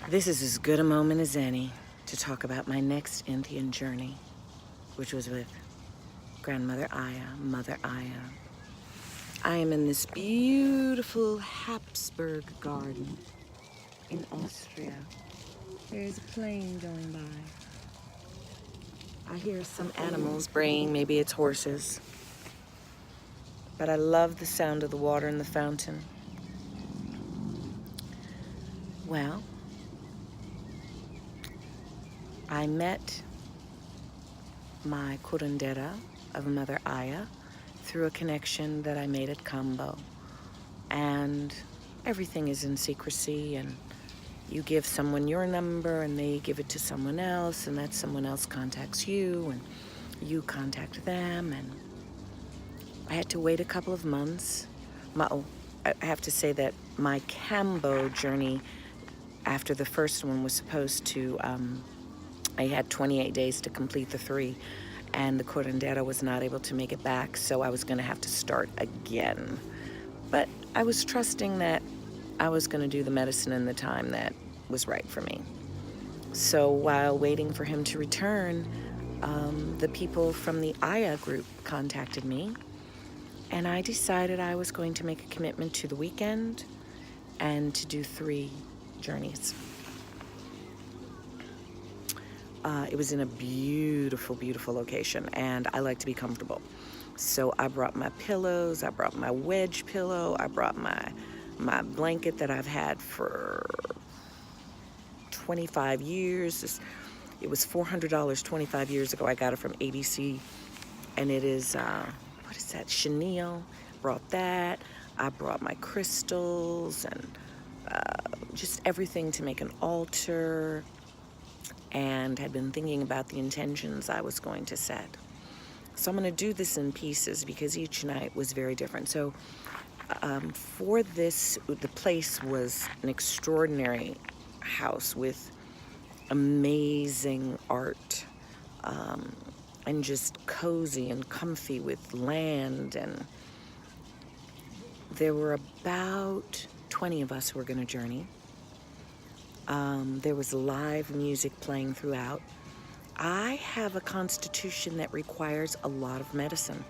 This is as good a moment as any to talk about my next Indian journey, which was with Grandmother Aya, Mother Aya. I am in this beautiful Habsburg garden in Austria. There's a plane going by. I hear some animals braying, maybe it's horses. But I love the sound of the water in the fountain. Well, I met my curandera of Mother Aya through a connection that I made at Cambo. And everything is in secrecy, and you give someone your number and they give it to someone else, and that someone else contacts you and you contact them. And I had to wait a couple of months. I have to say that my Cambo journey after the first one was supposed to, I had 28 days to complete the 3, and the curandera was not able to make it back, so I was going to have to start again. But I was trusting that I was going to do the medicine in the time that was right for me. So while waiting for him to return, the people from the Aya group contacted me, and I decided I was going to make a commitment to the weekend and to do 3 journeys. It was in a beautiful, beautiful location, and I like to be comfortable. So I brought my pillows, I brought my wedge pillow, I brought my blanket that I've had for 25 years. It was $400 25 years ago. I got it from ABC, and it is, what is that, chenille. Brought that. I brought my crystals and just everything to make an altar, and had been thinking about the intentions I was going to set. So I'm going to do this in pieces because each night was very different. So for this, the place was an extraordinary house with amazing art, and just cozy and comfy with land. And there were about 20 of us who were going to journey. There was live music playing throughout. I have a constitution that requires a lot of medicine.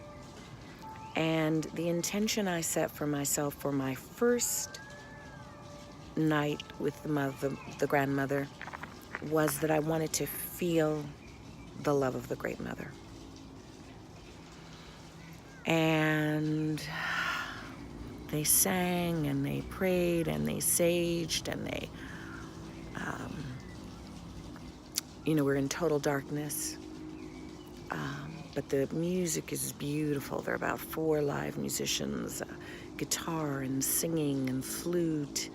And the intention I set for myself for my first night with the grandmother, was that I wanted to feel the love of the Great Mother. And they sang and they prayed and they saged and they, we're in total darkness. But the music is beautiful. There are about 4 live musicians, guitar and singing and flute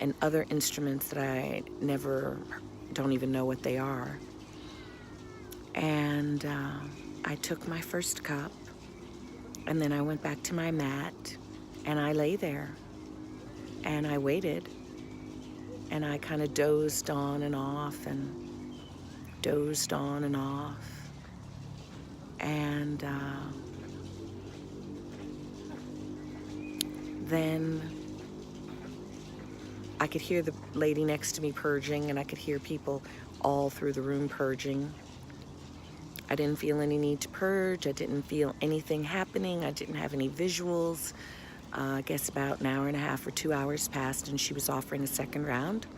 and other instruments that I don't even know what they are. And I took my first cup, and then I went back to my mat, and I lay there, and I waited, and I kind of dozed on and off, and dozed on and off. And then I could hear the lady next to me purging, and I could hear people all through the room purging. I didn't feel any need to purge. I didn't feel anything happening. I didn't have any visuals. I guess about an hour and a half or 2 hours passed, and she was offering a second round.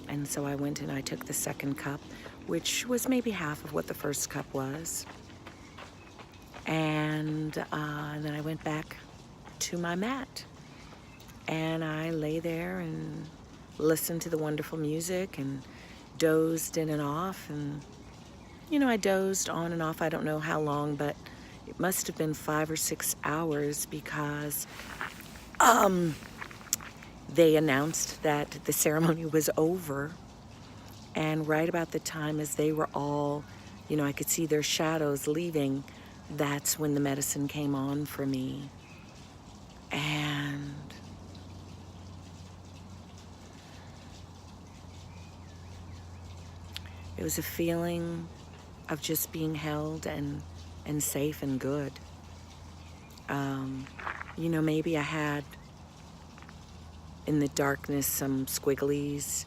And so I went and I took the second cup, which was maybe half of what the first cup was. And then I went back to my mat, and I lay there and listened to the wonderful music and dozed in and off. And I dozed on and off. I don't know how long, but it must have been 5 or 6 hours, because they announced that the ceremony was over. And right about the time as they were all, I could see their shadows leaving, that's when the medicine came on for me. And it was a feeling of just being held and safe and good. Maybe I had in the darkness some squigglies,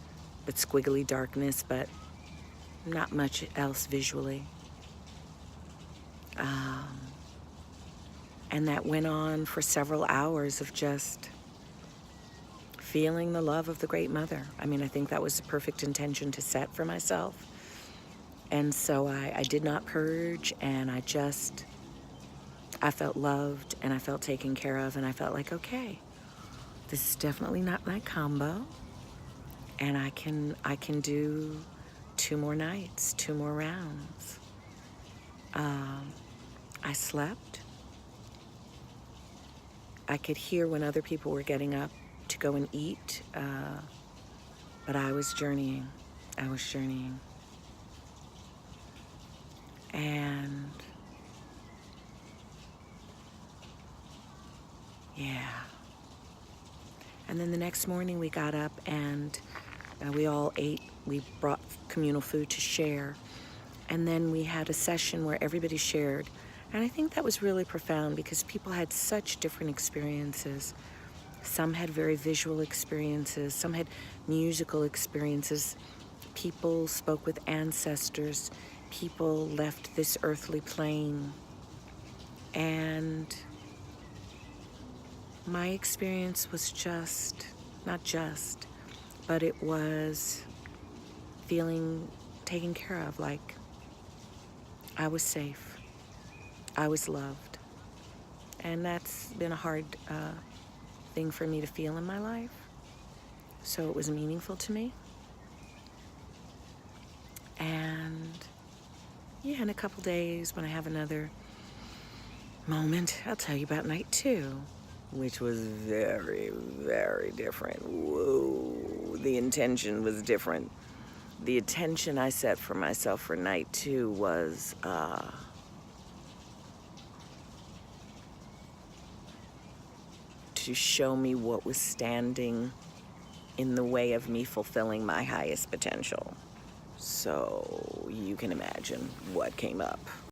but squiggly darkness, but not much else visually. And that went on for several hours of just feeling the love of the Great Mother. I mean, I think that was the perfect intention to set for myself. And so I did not purge, and I felt loved, and I felt taken care of, and I felt like, okay, this is definitely not my combo, and I can do 2 more nights, 2 more rounds. I slept. I could hear when other people were getting up to go and eat, but I was journeying. And yeah. And then the next morning we got up and we all ate. We brought communal food to share. And then we had a session where everybody shared. And I think that was really profound because people had such different experiences. Some had very visual experiences. Some had musical experiences. People spoke with ancestors. People left this earthly plane. And my experience was but it was feeling taken care of, like I was safe, I was loved. And that's been a hard thing for me to feel in my life. So it was meaningful to me. And yeah, in a couple days when I have another moment, I'll tell you about night 2, which was very, very different. Whoa, the intention was different. The intention I set for myself for night 2 was to show me what was standing in the way of me fulfilling my highest potential. So you can imagine what came up.